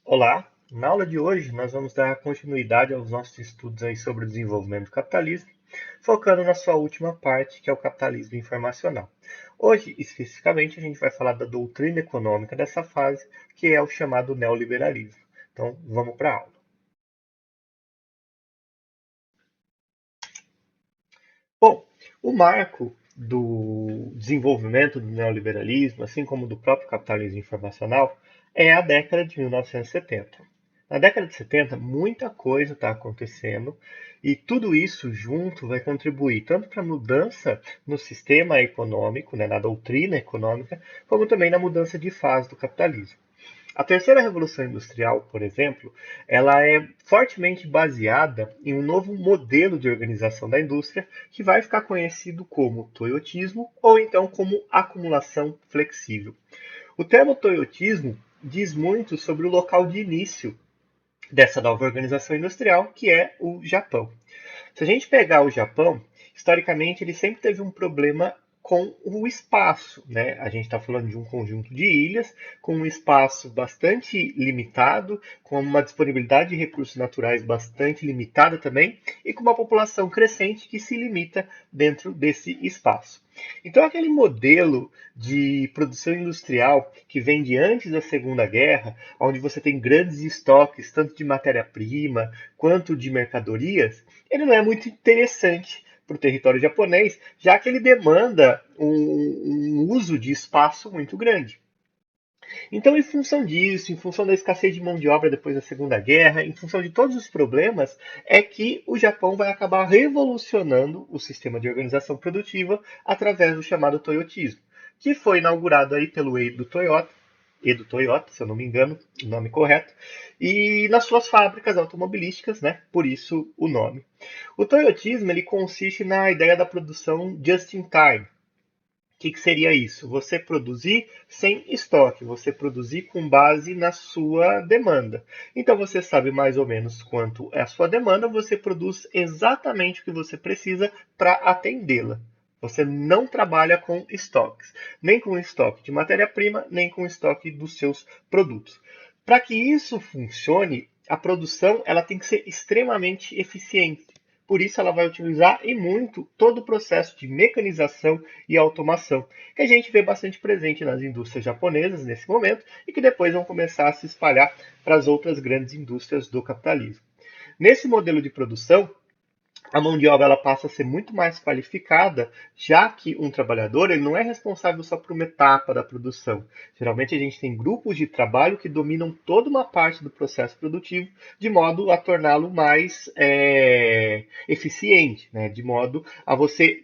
Olá, na aula de hoje nós vamos dar continuidade aos nossos estudos aí sobre o desenvolvimento do capitalismo, focando na sua última parte, que é o capitalismo informacional. Hoje, especificamente, a gente vai falar da doutrina econômica dessa fase, que é o chamado neoliberalismo. Então, vamos para a aula. Bom, o marco do desenvolvimento do neoliberalismo, assim como do próprio capitalismo informacional, é a década de 1970. Na década de 70, muita coisa está acontecendo e tudo isso junto vai contribuir tanto para a mudança no sistema econômico, né, na doutrina econômica, como também na mudança de fase do capitalismo. A terceira revolução industrial, por exemplo, ela é fortemente baseada em um novo modelo de organização da indústria que vai ficar conhecido como toyotismo ou então como acumulação flexível. O termo toyotismo diz muito sobre o local de início dessa nova organização industrial, que é o Japão. Se a gente pegar o Japão, historicamente ele sempre teve um problema com o espaço, né? A gente está falando de um conjunto de ilhas com um espaço bastante limitado, com uma disponibilidade de recursos naturais bastante limitada também, e com uma população crescente que se limita dentro desse espaço. Então, aquele modelo de produção industrial que vem de antes da Segunda Guerra, onde você tem grandes estoques, tanto de matéria-prima quanto de mercadorias, ele não é muito interessante para o território japonês, já que ele demanda um uso de espaço muito grande. Então, em função disso, em função da escassez de mão de obra depois da Segunda Guerra, em função de todos os problemas, é que o Japão vai acabar revolucionando o sistema de organização produtiva através do chamado Toyotismo, que foi inaugurado aí pelo Edo Toyota, se eu não me engano, o nome correto, e nas suas fábricas automobilísticas, né? Por isso o nome. O Toyotismo ele consiste na ideia da produção just in time. Que seria isso? Você produzir sem estoque, você produzir com base na sua demanda. Então você sabe mais ou menos quanto é a sua demanda, você produz exatamente o que você precisa para atendê-la. Você não trabalha com estoques, nem com estoque de matéria-prima, nem com estoque dos seus produtos. Para que isso funcione, a produção ela tem que ser extremamente eficiente. Por isso, ela vai utilizar e muito todo o processo de mecanização e automação, que a gente vê bastante presente nas indústrias japonesas nesse momento e que depois vão começar a se espalhar para as outras grandes indústrias do capitalismo. Nesse modelo de produção, a mão de obra ela passa a ser muito mais qualificada, já que um trabalhador ele não é responsável só por uma etapa da produção. Geralmente a gente tem grupos de trabalho que dominam toda uma parte do processo produtivo, de modo a torná-lo mais eficiente, né? De modo a você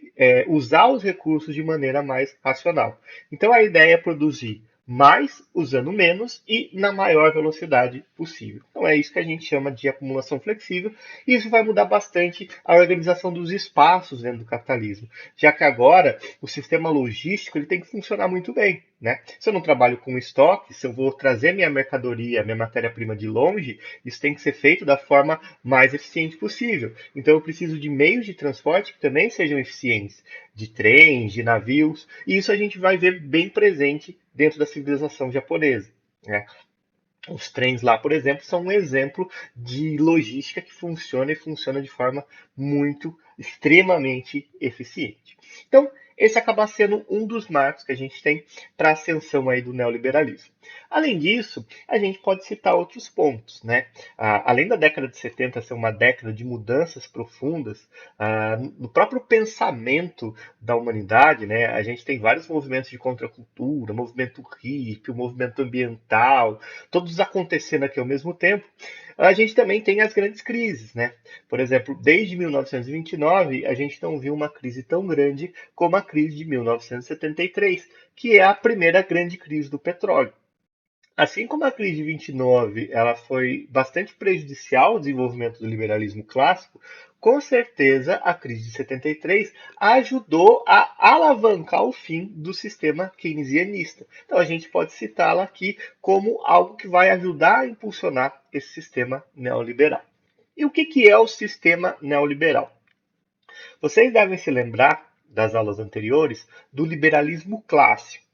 usar os recursos de maneira mais racional. Então a ideia é produzir mais usando menos e na maior velocidade possível. Então é isso que a gente chama de acumulação flexível e isso vai mudar bastante a organização dos espaços dentro do capitalismo, já que agora o sistema logístico ele tem que funcionar muito bem. Né? Se eu não trabalho com estoque, se eu vou trazer minha mercadoria, minha matéria-prima de longe, isso tem que ser feito da forma mais eficiente possível. Então eu preciso de meios de transporte que também sejam eficientes, de trens, de navios, e isso a gente vai ver bem presente dentro da civilização japonesa. Né? Os trens lá, por exemplo, são um exemplo de logística que funciona e funciona de forma muito, extremamente eficiente. Então, esse acaba sendo um dos marcos que a gente tem para a ascensão aí do neoliberalismo. Além disso, a gente pode citar outros pontos, né? Além da década de 70 ser uma década de mudanças profundas, no próprio pensamento da humanidade, né? A gente tem vários movimentos de contracultura, movimento hippie, o movimento ambiental, todos acontecendo aqui ao mesmo tempo, a gente também tem as grandes crises, né? Por exemplo, desde 1929, a gente não viu uma crise tão grande como a crise de 1973, que é a primeira grande crise do petróleo. Assim como a crise de 29 ela foi bastante prejudicial ao desenvolvimento do liberalismo clássico, com certeza a crise de 73 ajudou a alavancar o fim do sistema keynesianista. Então a gente pode citá-la aqui como algo que vai ajudar a impulsionar esse sistema neoliberal. E o que é o sistema neoliberal? Vocês devem se lembrar das aulas anteriores do liberalismo clássico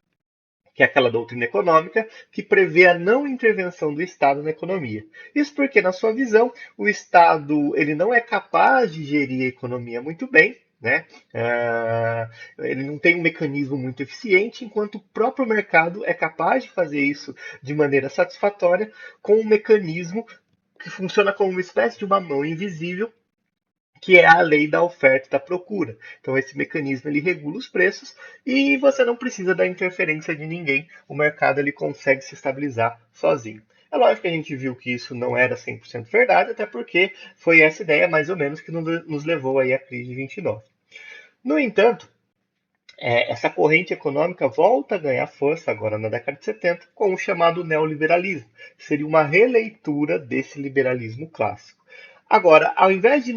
que é aquela doutrina econômica que prevê a não intervenção do Estado na economia. Isso porque, na sua visão, o Estado ele não é capaz de gerir a economia muito bem, né? Ele não tem um mecanismo muito eficiente, enquanto o próprio mercado é capaz de fazer isso de maneira satisfatória com um mecanismo que funciona como uma espécie de uma mão invisível, que é a lei da oferta e da procura. Então esse mecanismo ele regula os preços e você não precisa da interferência de ninguém. O mercado ele consegue se estabilizar sozinho. É lógico que a gente viu que isso não era 100% verdade, até porque foi essa ideia mais ou menos que nos levou aí à crise de 29. No entanto, essa corrente econômica volta a ganhar força agora na década de 70 com o chamado neoliberalismo, que seria uma releitura desse liberalismo clássico. Agora, ao invés de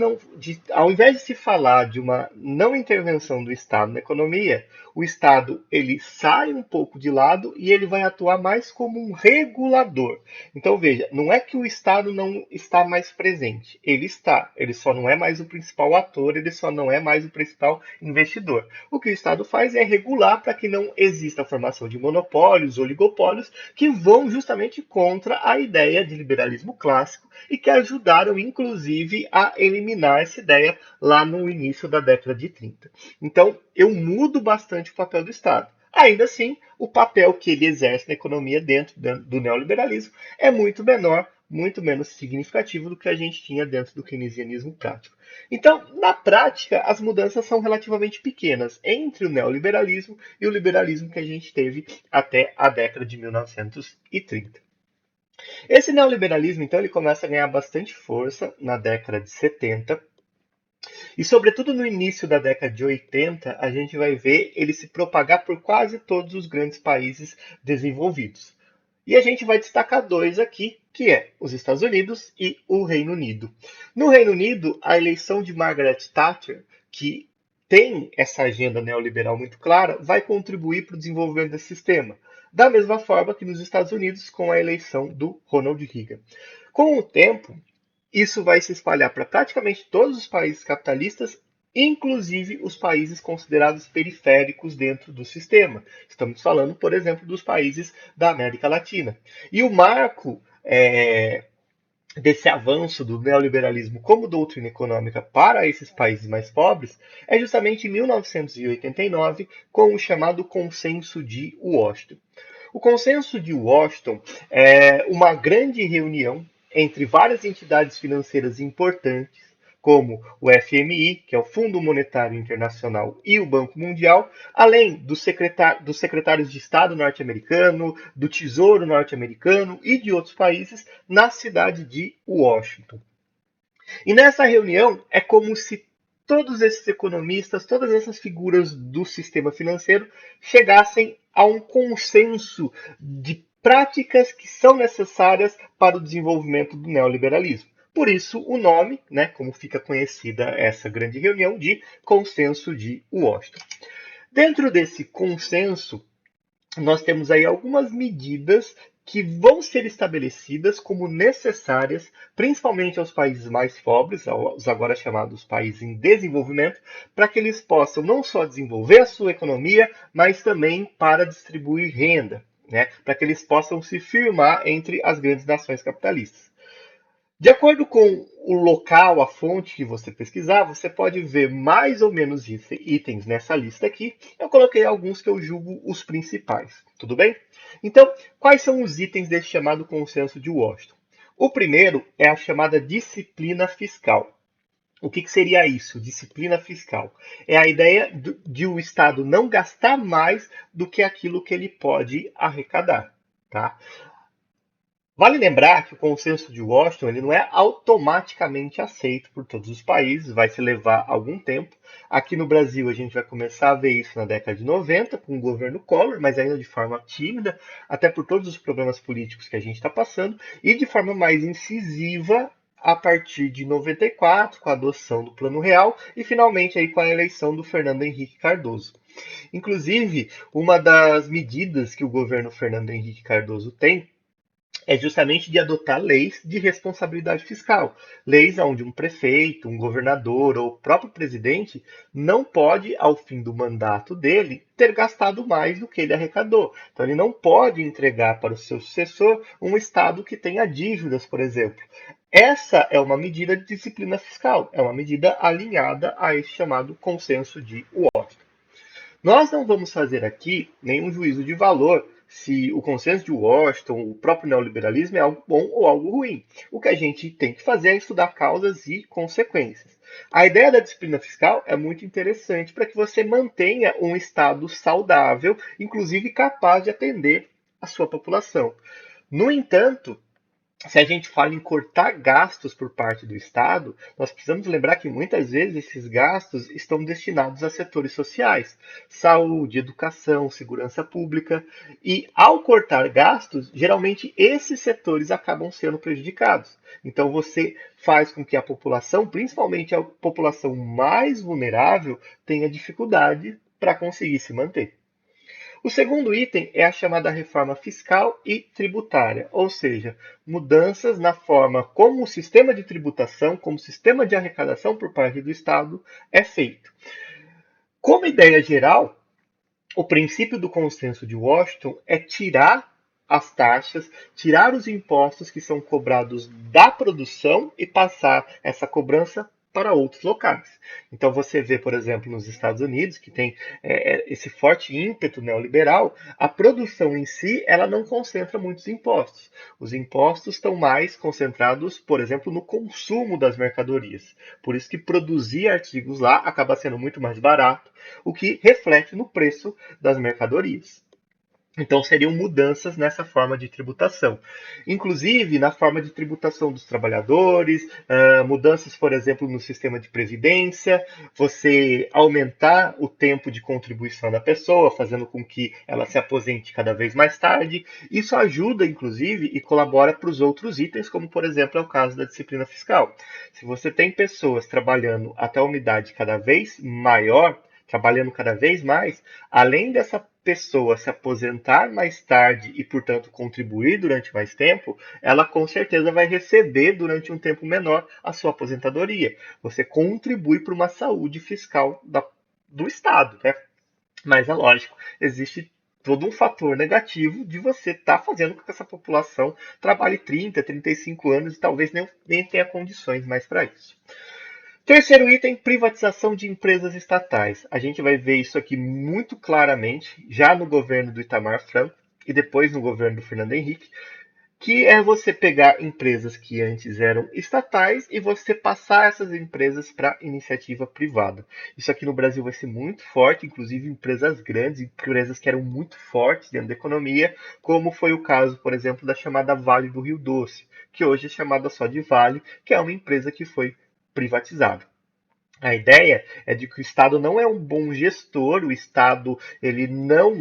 se falar de uma não intervenção do Estado na economia, o Estado ele sai um pouco de lado e ele vai atuar mais como um regulador. Então veja, não é que o Estado não está mais presente, ele está, ele só não é mais o principal ator, ele só não é mais o principal investidor. O que o Estado faz é regular para que não exista a formação de monopólios, oligopólios, que vão justamente contra a ideia de liberalismo clássico e que ajudaram, inclusive, a eliminar essa ideia lá no início da década de 30. Então, eu mudo bastante o papel do Estado. Ainda assim, o papel que ele exerce na economia dentro do neoliberalismo é muito menor, muito menos significativo do que a gente tinha dentro do keynesianismo prático. Então, na prática, as mudanças são relativamente pequenas entre o neoliberalismo e o liberalismo que a gente teve até a década de 1930. Esse neoliberalismo, então, ele começa a ganhar bastante força na década de 70 e, sobretudo, no início da década de 80, a gente vai ver ele se propagar por quase todos os grandes países desenvolvidos. E a gente vai destacar dois aqui, que é os Estados Unidos e o Reino Unido. No Reino Unido, a eleição de Margaret Thatcher, que tem essa agenda neoliberal muito clara, vai contribuir para o desenvolvimento desse sistema. Da mesma forma que nos Estados Unidos, com a eleição do Ronald Reagan. Com o tempo, isso vai se espalhar para praticamente todos os países capitalistas, inclusive os países considerados periféricos dentro do sistema. Estamos falando, por exemplo, dos países da América Latina. E o marco desse avanço do neoliberalismo como doutrina econômica para esses países mais pobres é justamente em 1989, com o chamado Consenso de Washington. O Consenso de Washington é uma grande reunião entre várias entidades financeiras importantes, como o FMI, que é o Fundo Monetário Internacional, e o Banco Mundial, além dos secretários de Estado norte-americano, do Tesouro norte-americano e de outros países, na cidade de Washington. E nessa reunião é como se todos esses economistas, todas essas figuras do sistema financeiro chegassem a um consenso de práticas que são necessárias para o desenvolvimento do neoliberalismo. Por isso, o nome, né, como fica conhecida essa grande reunião, de Consenso de Washington. Dentro desse consenso, nós temos aí algumas medidas que vão ser estabelecidas como necessárias, principalmente aos países mais pobres, aos agora chamados países em desenvolvimento, para que eles possam não só desenvolver a sua economia, mas também para distribuir renda, né? Para que eles possam se firmar entre as grandes nações capitalistas. De acordo com o local, a fonte que você pesquisar, você pode ver mais ou menos itens nessa lista aqui. Eu coloquei alguns que eu julgo os principais, tudo bem? Então, quais são os itens desse chamado Consenso de Washington? O primeiro é a chamada disciplina fiscal. O que seria isso? Disciplina fiscal. É a ideia de o Estado não gastar mais do que aquilo que ele pode arrecadar, tá? Vale lembrar que o Consenso de Washington ele não é automaticamente aceito por todos os países, vai se levar algum tempo. Aqui no Brasil a gente vai começar a ver isso na década de 90 com o governo Collor, mas ainda de forma tímida, até por todos os problemas políticos que a gente está passando, e de forma mais incisiva a partir de 94, com a adoção do Plano Real e finalmente aí com a eleição do Fernando Henrique Cardoso. Inclusive, uma das medidas que o governo Fernando Henrique Cardoso tem é justamente de adotar leis de responsabilidade fiscal. Leis onde um prefeito, um governador ou o próprio presidente não pode, ao fim do mandato dele, ter gastado mais do que ele arrecadou. Então, ele não pode entregar para o seu sucessor um Estado que tenha dívidas, por exemplo. Essa é uma medida de disciplina fiscal, é uma medida alinhada a esse chamado consenso de Washington. Nós não vamos fazer aqui nenhum juízo de valor se o consenso de Washington, o próprio neoliberalismo é algo bom ou algo ruim. O que a gente tem que fazer é estudar causas e consequências. A ideia da disciplina fiscal é muito interessante para que você mantenha um Estado saudável, inclusive capaz de atender a sua população. No entanto, se a gente fala em cortar gastos por parte do Estado, nós precisamos lembrar que muitas vezes esses gastos estão destinados a setores sociais, saúde, educação, segurança pública, e ao cortar gastos, geralmente esses setores acabam sendo prejudicados. Então você faz com que a população, principalmente a população mais vulnerável, tenha dificuldade para conseguir se manter. O segundo item é a chamada reforma fiscal e tributária, ou seja, mudanças na forma como o sistema de tributação, como o sistema de arrecadação por parte do Estado é feito. Como ideia geral, o princípio do consenso de Washington é tirar as taxas, tirar os impostos que são cobrados da produção e passar essa cobrança para outros locais. Então você vê, por exemplo, nos Estados Unidos, que tem esse forte ímpeto neoliberal, a produção em si ela não concentra muitos impostos. Os impostos estão mais concentrados, por exemplo, no consumo das mercadorias. Por isso que produzir artigos lá acaba sendo muito mais barato, o que reflete no preço das mercadorias. Então, seriam mudanças nessa forma de tributação. Inclusive, na forma de tributação dos trabalhadores, mudanças, por exemplo, no sistema de previdência, você aumentar o tempo de contribuição da pessoa, fazendo com que ela se aposente cada vez mais tarde. Isso ajuda, inclusive, e colabora para os outros itens, como, por exemplo, é o caso da disciplina fiscal. Se você tem pessoas trabalhando até uma idade cada vez maior, trabalhando cada vez mais, além dessa pessoa se aposentar mais tarde e, portanto, contribuir durante mais tempo, ela com certeza vai receber durante um tempo menor a sua aposentadoria. Você contribui para uma saúde fiscal do Estado, né? Mas é lógico, existe todo um fator negativo de você estar fazendo com que essa população trabalhe 30, 35 anos e talvez nem tenha condições mais para isso. Terceiro item, privatização de empresas estatais. A gente vai ver isso aqui muito claramente, já no governo do Itamar Franco e depois no governo do Fernando Henrique, que é você pegar empresas que antes eram estatais e você passar essas empresas para iniciativa privada. Isso aqui no Brasil vai ser muito forte, inclusive empresas grandes, empresas que eram muito fortes dentro da economia, como foi o caso, por exemplo, da chamada Vale do Rio Doce, que hoje é chamada só de Vale, que é uma empresa que foi privatizada. A ideia é de que o Estado não é um bom gestor, o Estado ele não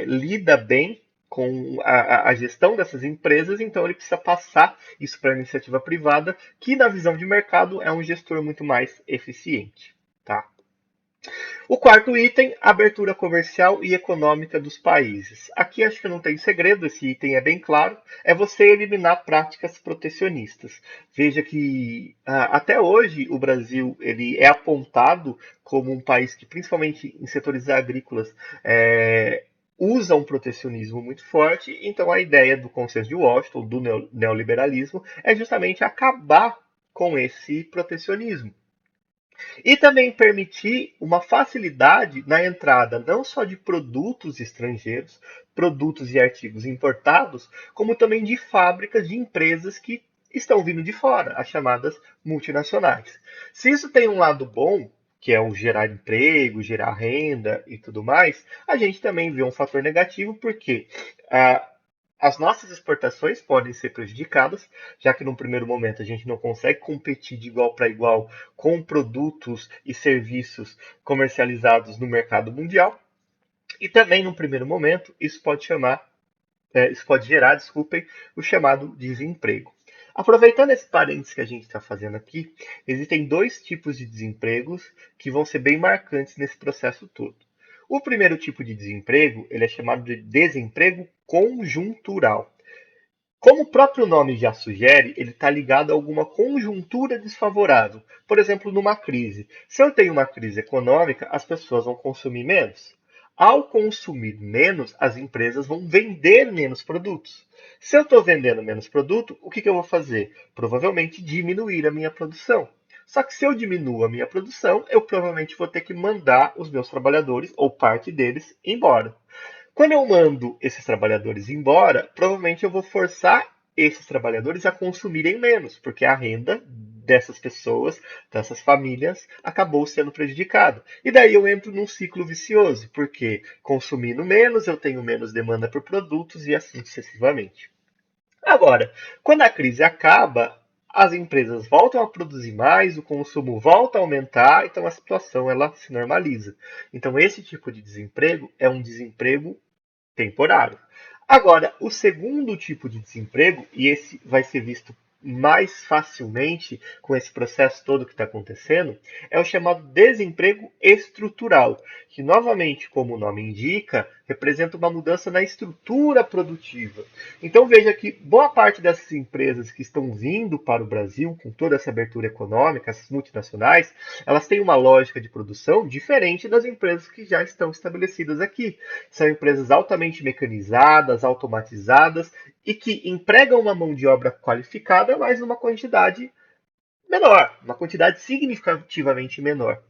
lida bem com a gestão dessas empresas, então ele precisa passar isso para a iniciativa privada, que na visão de mercado é um gestor muito mais eficiente. Tá? O quarto item, abertura comercial e econômica dos países. Aqui acho que não tem segredo, esse item é bem claro, é você eliminar práticas protecionistas. Veja que até hoje o Brasil ele é apontado como um país que, principalmente em setores agrícolas, usa um protecionismo muito forte, então a ideia do consenso de Washington, do neoliberalismo, é justamente acabar com esse protecionismo. E também permitir uma facilidade na entrada não só de produtos estrangeiros, produtos e artigos importados, como também de fábricas de empresas que estão vindo de fora, as chamadas multinacionais. Se isso tem um lado bom, que é o gerar emprego, gerar renda e tudo mais, a gente também vê um fator negativo, porque as nossas exportações podem ser prejudicadas, já que num primeiro momento a gente não consegue competir de igual para igual com produtos e serviços comercializados no mercado mundial. E também num primeiro momento isso pode gerar, desculpem, o chamado desemprego. Aproveitando esse parênteses que a gente está fazendo aqui, existem dois tipos de desempregos que vão ser bem marcantes nesse processo todo. O primeiro tipo de desemprego, ele é chamado de desemprego conjuntural. Como o próprio nome já sugere, ele está ligado a alguma conjuntura desfavorável. Por exemplo, numa crise. Se eu tenho uma crise econômica, as pessoas vão consumir menos. Ao consumir menos, as empresas vão vender menos produtos. Se eu estou vendendo menos produto, o que eu vou fazer? Provavelmente diminuir a minha produção. Só que se eu diminuo a minha produção, eu provavelmente vou ter que mandar os meus trabalhadores, ou parte deles, embora. Quando eu mando esses trabalhadores embora, provavelmente eu vou forçar esses trabalhadores a consumirem menos, porque a renda dessas pessoas, dessas famílias, acabou sendo prejudicada. E daí eu entro num ciclo vicioso, porque consumindo menos, eu tenho menos demanda por produtos e assim sucessivamente. Agora, quando a crise acaba, as empresas voltam a produzir mais, o consumo volta a aumentar, então a situação ela se normaliza. Então esse tipo de desemprego é um desemprego temporário. Agora, o segundo tipo de desemprego, e esse vai ser visto mais facilmente com esse processo todo que está acontecendo, é o chamado desemprego estrutural, que, novamente, como o nome indica, representa uma mudança na estrutura produtiva. Então, veja que boa parte dessas empresas que estão vindo para o Brasil com toda essa abertura econômica, essas multinacionais, elas têm uma lógica de produção diferente das empresas que já estão estabelecidas aqui. São empresas altamente mecanizadas, automatizadas e que empregam uma mão de obra qualificada, mas numa quantidade menor, uma quantidade significativamente menor.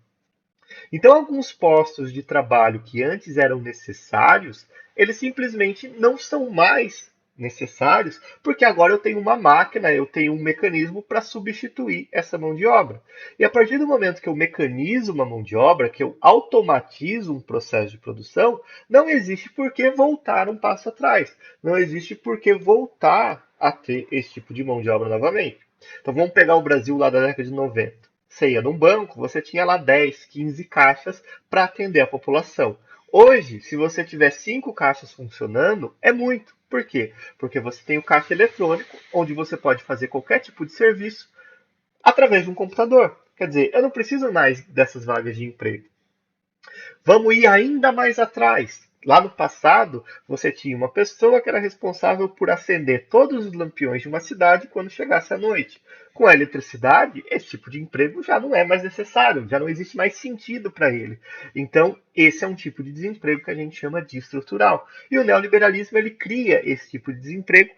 Então, alguns postos de trabalho que antes eram necessários, eles simplesmente não são mais necessários, porque agora eu tenho uma máquina, eu tenho um mecanismo para substituir essa mão de obra. E a partir do momento que eu mecanizo uma mão de obra, que eu automatizo um processo de produção, não existe por que voltar um passo atrás. Não existe por que voltar a ter esse tipo de mão de obra novamente. Então vamos pegar o Brasil lá da década de 90. Você ia num banco, você tinha lá 10, 15 caixas para atender a população. Hoje, se você tiver 5 caixas funcionando, é muito. Por quê? Porque você tem o caixa eletrônico, onde você pode fazer qualquer tipo de serviço através de um computador. Quer dizer, eu não preciso mais dessas vagas de emprego. Vamos ir ainda mais atrás. Lá no passado, você tinha uma pessoa que era responsável por acender todos os lampiões de uma cidade quando chegasse a noite. Com a eletricidade, esse tipo de emprego já não é mais necessário, já não existe mais sentido para ele. Então, esse é um tipo de desemprego que a gente chama de estrutural. E o neoliberalismo ele cria esse tipo de desemprego.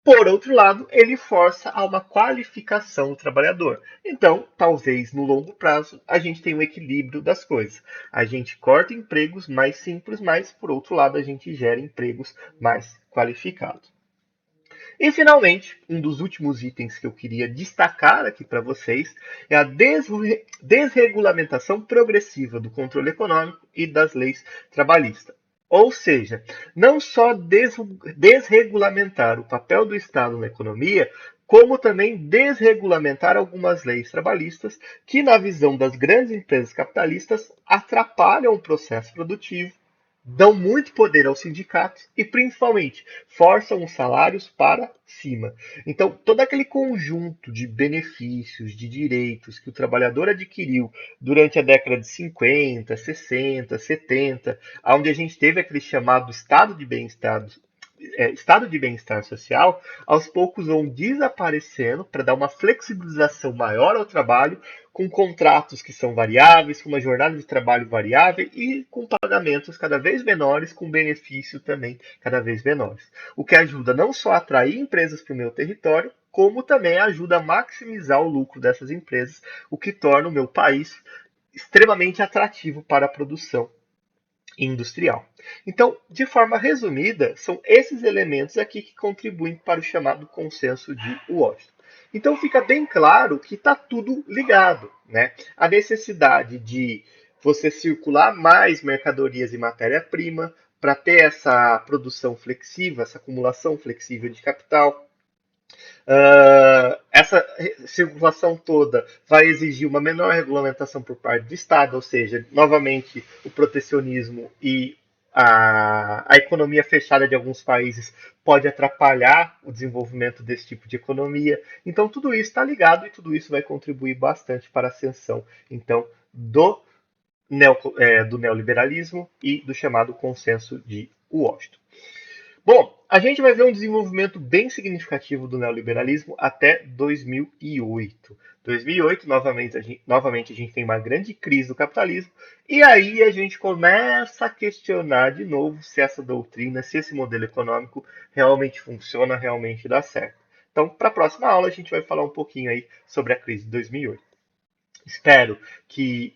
Por outro lado, ele força a uma qualificação do trabalhador. Então, talvez no longo prazo, a gente tenha um equilíbrio das coisas. A gente corta empregos mais simples, mas por outro lado, a gente gera empregos mais qualificados. E finalmente, um dos últimos itens que eu queria destacar aqui para vocês é a desregulamentação progressiva do controle econômico e das leis trabalhistas. Ou seja, não só desregulamentar o papel do Estado na economia, como também desregulamentar algumas leis trabalhistas que, na visão das grandes empresas capitalistas, atrapalham o processo produtivo, dão muito poder aos sindicatos e, principalmente, forçam os salários para cima. Então, todo aquele conjunto de benefícios, de direitos que o trabalhador adquiriu durante a década de 50, 60, 70, onde a gente teve aquele chamado estado de bem-estar social, aos poucos vão desaparecendo para dar uma flexibilização maior ao trabalho, com contratos que são variáveis, com uma jornada de trabalho variável e com pagamentos cada vez menores, com benefício também cada vez menores. O que ajuda não só a atrair empresas para o meu território, como também ajuda a maximizar o lucro dessas empresas, o que torna o meu país extremamente atrativo para a produção industrial. Então, de forma resumida, são esses elementos aqui que contribuem para o chamado consenso de Washington. Então, fica bem claro que está tudo ligado, né? A necessidade de você circular mais mercadorias e matéria-prima para ter essa produção flexível, essa acumulação flexível de capital. Essa circulação toda vai exigir uma menor regulamentação por parte do Estado, ou seja, novamente, o protecionismo e a economia fechada de alguns países pode atrapalhar o desenvolvimento desse tipo de economia. Então, tudo isso está ligado e tudo isso vai contribuir bastante para a ascensão então, do neoliberalismo e do chamado consenso de Washington. Bom, a gente vai ver um desenvolvimento bem significativo do neoliberalismo até 2008. 2008, novamente a gente tem uma grande crise do capitalismo, e aí a gente começa a questionar de novo se essa doutrina, se esse modelo econômico realmente funciona, realmente dá certo. Então, para a próxima aula, a gente vai falar um pouquinho aí sobre a crise de 2008. Espero que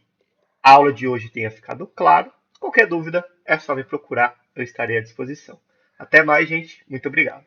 a aula de hoje tenha ficado claro. Qualquer dúvida é só me procurar, eu estarei à disposição. Até mais, gente. Muito obrigado.